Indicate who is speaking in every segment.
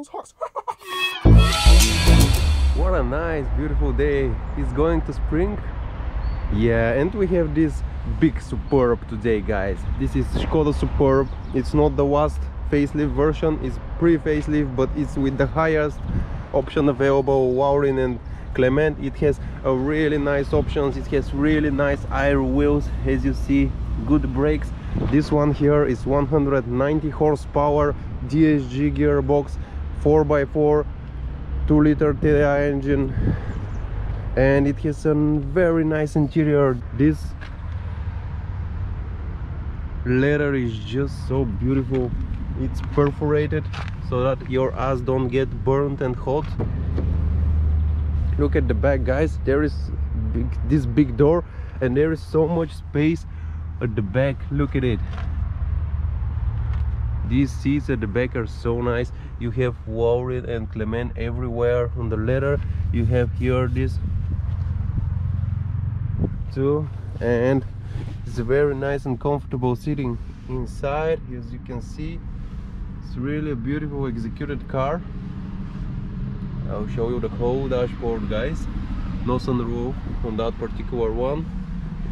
Speaker 1: those hooks.
Speaker 2: What a nice, beautiful day. It's going to spring. Yeah, and we have this big Superb today, guys. This is Škoda Superb. It's not the last facelift version, it's pre-facelift, but it's with the highest option available, Laurin and Clement. It has a really nice options. It has really nice air wheels, as you see, good brakes. This one here is 190 horsepower DSG gearbox, 4x4, 2-liter TDI engine, and it has a very nice interior. This leather is just so beautiful. It's perforated so that your ass don't get burnt and hot. Look at the back, guys. There is this big door, and there is so much space at the back. Look at it. These seats at the back are so nice. You have Laurin and Clement everywhere on the leather. You have here this too, and it's very nice and comfortable sitting inside. As you can see, it's really a beautiful executed car. I'll show you the whole dashboard, guys. No sunroof on that particular one,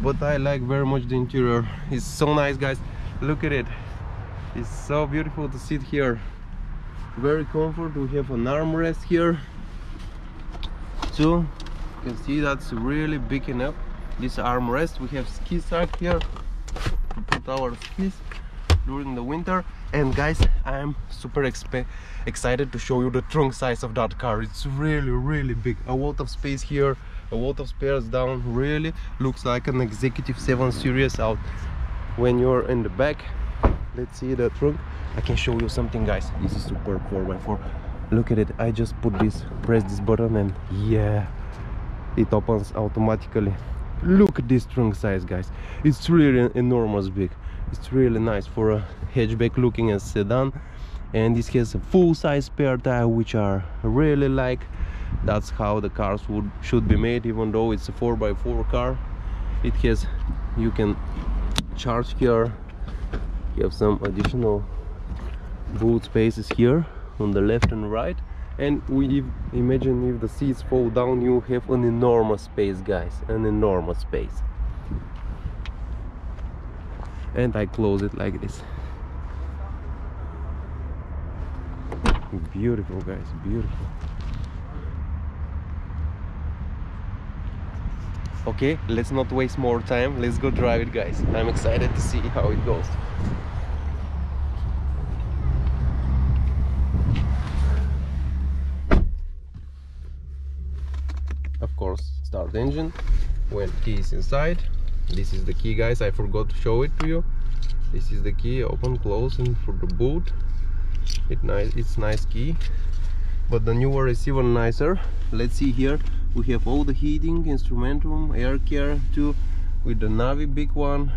Speaker 2: but I like very much the interior. It's so nice, guys. Look at it. It's so beautiful to sit here. Very comfort. We have an armrest here too. You can see that's really big enough. This armrest. We have ski sack here to put our skis during the winter. And guys, I'm super excited to show you the trunk size of that car. It's really big. A lot of space here, a lot of space down. Really looks like an executive 7 Series out when you're in the back. Let's see the trunk. I can show you something, guys. This is Superb 4x4. Look at it. I just press this button, and yeah, it opens automatically. Look at this trunk size, guys. It's really enormous big. It's really nice for a hatchback looking as sedan, and this has a full-size spare tire, which I really like. That's how the cars should be made. Even though it's a 4x4 car, it has, you can charge here. You have some additional boot spaces here on the left and right, and imagine if the seats fall down, you have an enormous space, guys, an enormous space. And I close it like this. Beautiful, guys, beautiful. Okay, let's not waste more time. Let's go drive it, guys. I'm excited to see how it goes. Of course, start engine when key is inside. This is the key, guys. I forgot to show it to you. This is the key, open, close, and for the boot. It's nice key, but the newer is even nicer. Let's see here. We have all the heating, instrumentum, air care too, with the Navi big one.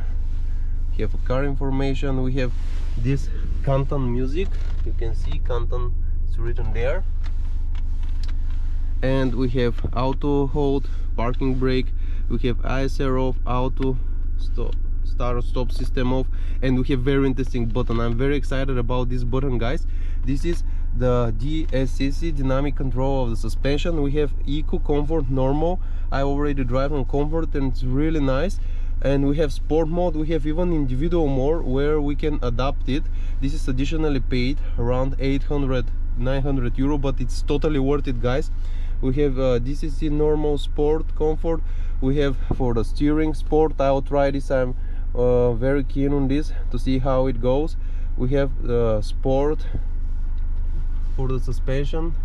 Speaker 2: We have a car information. We have this Canton music. You can see Canton is written there. And we have auto hold, parking brake. We have ISR off, auto start-stop system off, and we have very interesting button. I'm very excited about this button, guys. This is the DSCC, dynamic control of the suspension. We have Eco, Comfort, Normal. I already drive on Comfort, and it's really nice. And we have Sport mode. We have even individual mode where we can adapt it. This is additionally paid around 800-900 euro, but it's totally worth it, guys. We have DCC, Normal, Sport, Comfort. We have for the steering, Sport. I'll try this. I'm very keen on this to see how it goes. We have Sport for the suspension,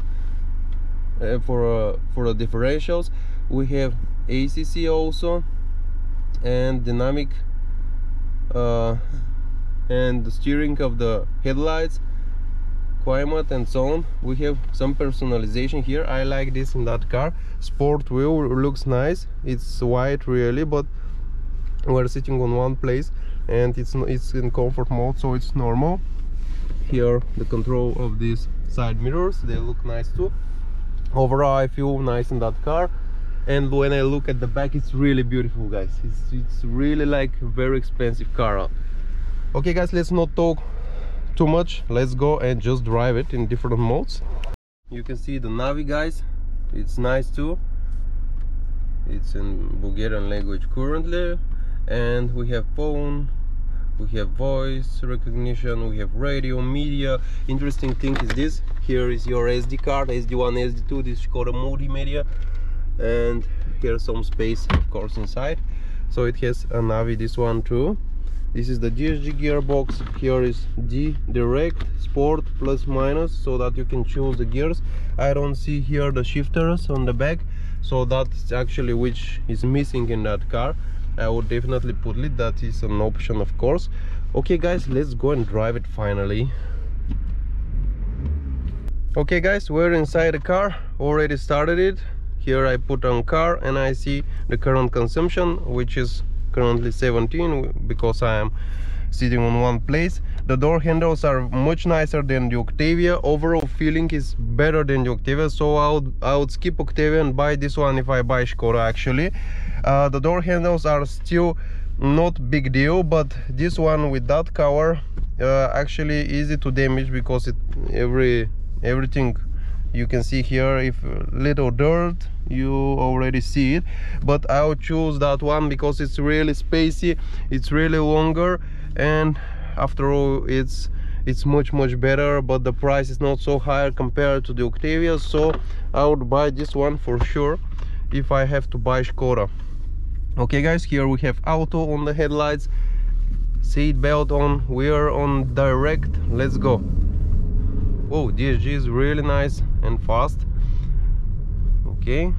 Speaker 2: for the differentials. We have ACC also, and dynamic and the steering of the headlights, climate, and so on. We have some personalization here. I like this in that car. Sport wheel looks nice. It's white really, but we're sitting on one place, and it's in comfort mode, so it's normal. Here the control of these side mirrors, they look nice too. Overall, I feel nice in that car. And when I look at the back, it's really beautiful, guys. It's really like a very expensive car. Okay, guys, let's not talk too much, let's go and just drive it in different modes. You can see the Navi, guys. It's nice too. It's in Bulgarian language currently, and we have phone, we have voice recognition, we have radio, media. Interesting thing is this: here is your SD card, SD1, SD2. This is called a multimedia, and here's some space, of course, inside. So it has a Navi, this one too. This is the DSG gearbox. Here is D direct, sport, plus minus, so that you can choose the gears. I don't see here the shifters on the back, so that's actually which is missing in that car. I would definitely put it, that is an option, of course. Okay guys, let's go and drive it finally. Okay guys, we're inside the car, already started it. Here I put on car and I see the current consumption, which is currently 17, because I am sitting on one place. The door handles are much nicer than the Octavia. Overall feeling is better than the Octavia, so I would skip Octavia and buy this one if I buy Škoda actually. The door handles are still not big deal, but this one with that cover actually easy to damage, because everything you can see here, if little dirt, you already see it. But I'll choose that one because it's really spacey, it's really longer, and after all it's much better, but the price is not so high compared to the Octavia, so I would buy this one for sure if I have to buy Škoda. Okay guys, here we have auto on the headlights, seat belt on, we are on direct, let's go. Whoa, DSG is really nice and fast. Okay,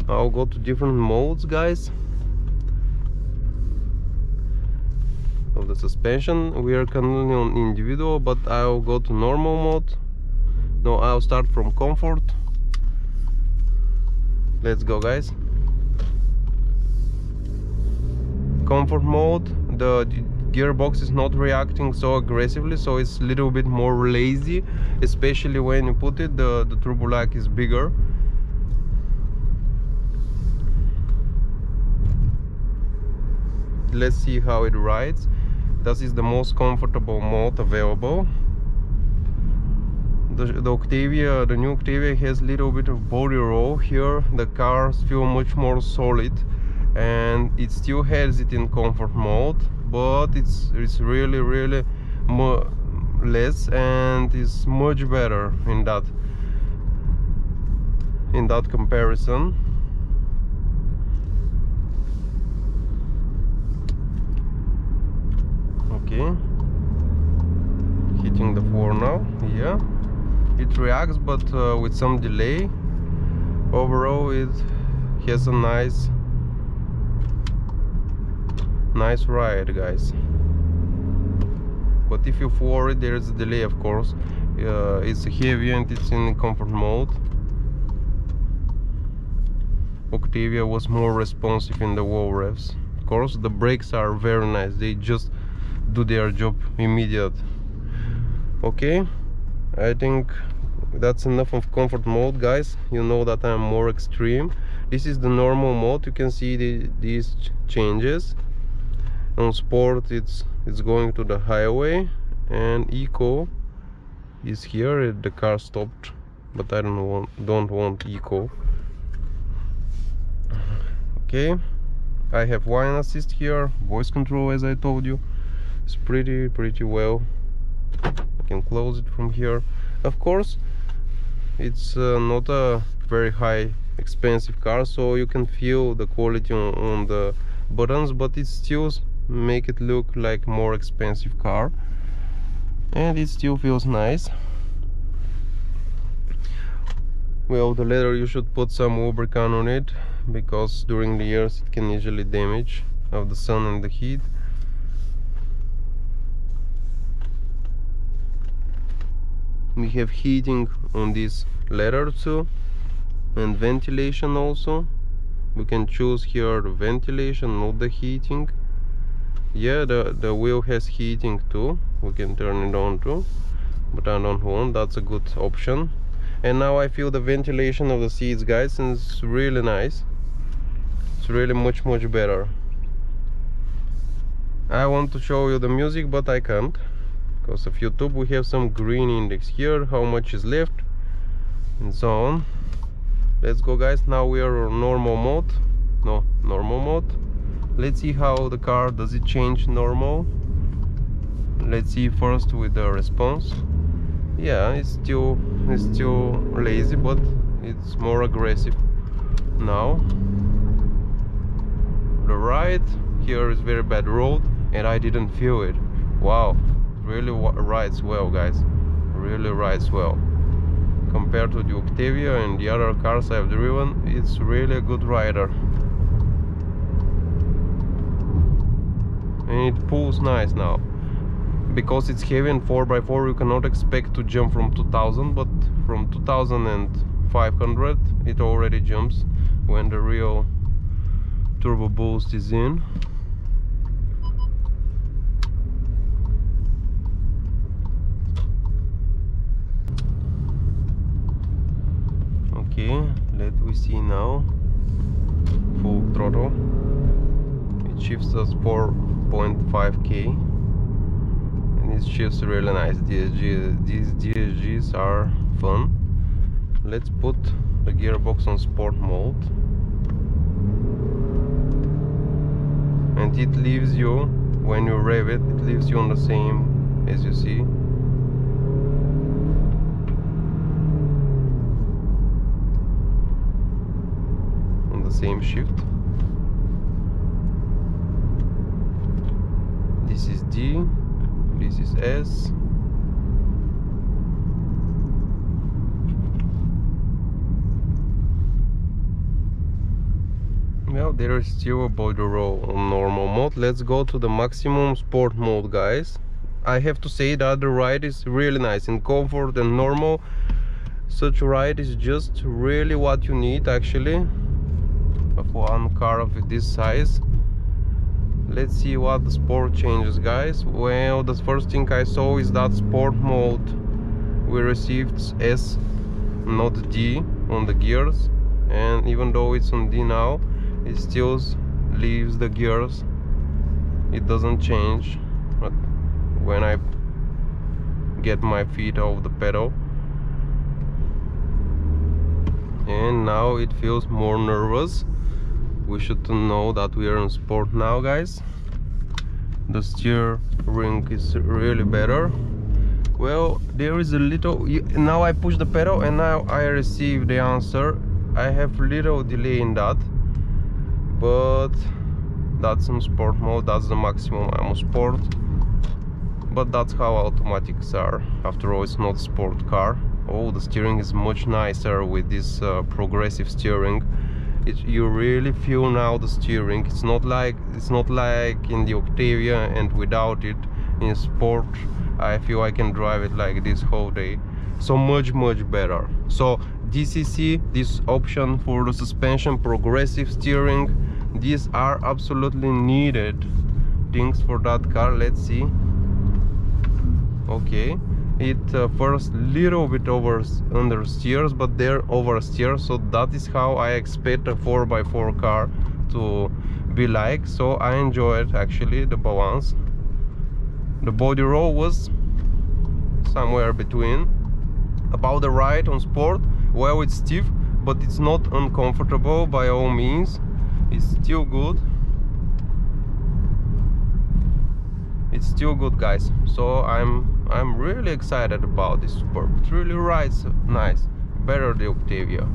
Speaker 2: I'll go to different modes, guys, of the suspension. We are currently on individual, but I'll go to normal mode. No, I'll start from comfort. Let's go, guys. Comfort mode, the gearbox is not reacting so aggressively, so it's a little bit more lazy, especially when you put it, the turbo lag is bigger. Let's see how it rides. This is the most comfortable mode available. The Octavia, the new Octavia, has a little bit of body roll. Here the cars feel much more solid, and it still has it in comfort mode, but it's really more less, and is much better in that comparison. Okay, hitting the floor now. Yeah, it reacts, but with some delay. Overall it has a nice ride, guys. But if you floor it, there is a delay, of course. It's heavy and it's in comfort mode. Octavia was more responsive in the low revs. Of course, the brakes are very nice, they just do their job immediate. Okay, I think that's enough of comfort mode, guys. You know that I'm more extreme. This is the normal mode. You can see these changes. On sport it's going to the highway, and eco is here. The car stopped, but I don't want eco. Okay, I have wine assist here, voice control, as I told you. It's pretty well. I can close it from here. Of course, it's not a very high expensive car, so you can feel the quality on the buttons, but it still make it look like more expensive car, and it still feels nice. Well, the leather, you should put some lubricant on it, because during the years it can easily damage of the sun and the heat. We have heating on this leather too, and ventilation also. We can choose here the ventilation, not the heating. Yeah, the wheel has heating too, we can turn it on too, but I don't want. That's a good option. And now I feel the ventilation of the seats, guys, and it's really nice. It's really much better. I want to show you the music, but I can't because of YouTube. We have some green index here, how much is left and so on. Let's go, guys. Now we are on normal mode. No, normal mode. Let's see how the car does it change normal. Let's see first with the response. Yeah, it's still lazy, but it's more aggressive now. The right here is very bad road and I didn't feel it. Wow, really rides well, guys. Really rides well. Compared to the Octavia and the other cars I've driven, it's really a good rider. And it pulls nice now. Because it's heavy and 4x4, you cannot expect to jump from 2000, but from 2500 it already jumps when the real turbo boost is in. Okay, let we see now. Full throttle. It shifts us 4.5k. It shifts really nice. These DSGs are fun. Let's put the gearbox on sport mode, and it leaves you, when you rev it, it leaves you on the same, as you see. On the same shift. This is D. This is S. Well, there is still a body roll on normal mode. Let's go to the maximum sport mode, guys. I have to say that the ride is really nice in comfort and normal. Such a ride is just really what you need, actually, for one car of this size. Let's see what the sport changes, guys. Well, the first thing I saw is that sport mode we received S, not D, on the gears, and even though it's on D now, it still leaves the gears. It doesn't change, but when I get my feet off the pedal, and now it feels more nervous. We should know that we are in sport now, guys. The steering is really better. Well, there is a little, now I push the pedal and now I receive the answer. I have little delay in that, but that's in sport mode. That's the maximum. I'm on sport, but that's how automatics are. After all, it's not a sport car. Oh, the steering is much nicer with this progressive steering. You really feel now the steering. It's not like in the Octavia, and without it in sport I feel I can drive it like this whole day. So much better. So DCC, this option for the suspension, progressive steering, these are absolutely needed things for that car. Let's see. Okay, it first little bit understeers, but they're oversteer, so that is how I expect a 4x4 car to be like. So I enjoyed actually the balance. The body roll was somewhere between. About the ride on sport, well, it's stiff, but it's not uncomfortable by all means. It's still good. It's still good, guys. So I'm really excited about this Superb. It really rides nice, better the Octavia.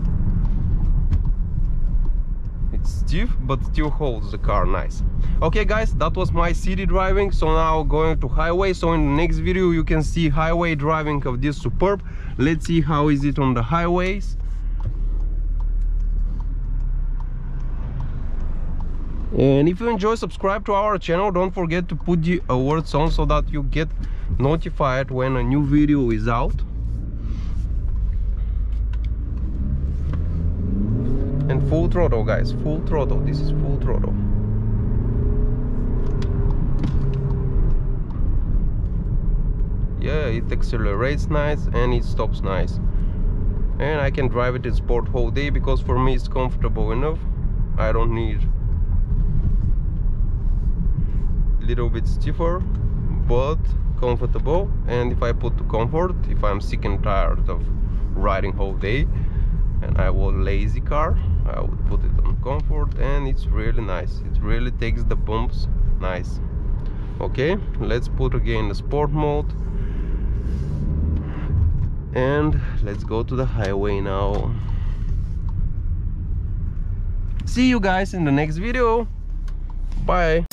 Speaker 2: It's stiff but still holds the car nice. Okay, guys, that was my city driving. So now going to highway. So in the next video you can see highway driving of this Superb. Let's see how is it on the highways. And if you enjoy, subscribe to our channel. Don't forget to put the alerts on so that you get notified when a new video is out. And full throttle, guys, full throttle. This is full throttle. Yeah, it accelerates nice and it stops nice. And I can drive it in sport whole day because for me it's comfortable enough. I don't need little bit stiffer but comfortable. And if I put to comfort, if I'm sick and tired of riding whole day and I want lazy car, I would put it on comfort, and it's really nice. It really takes the bumps nice. Okay, let's put again the sport mode and let's go to the highway now. See you guys in the next video. Bye.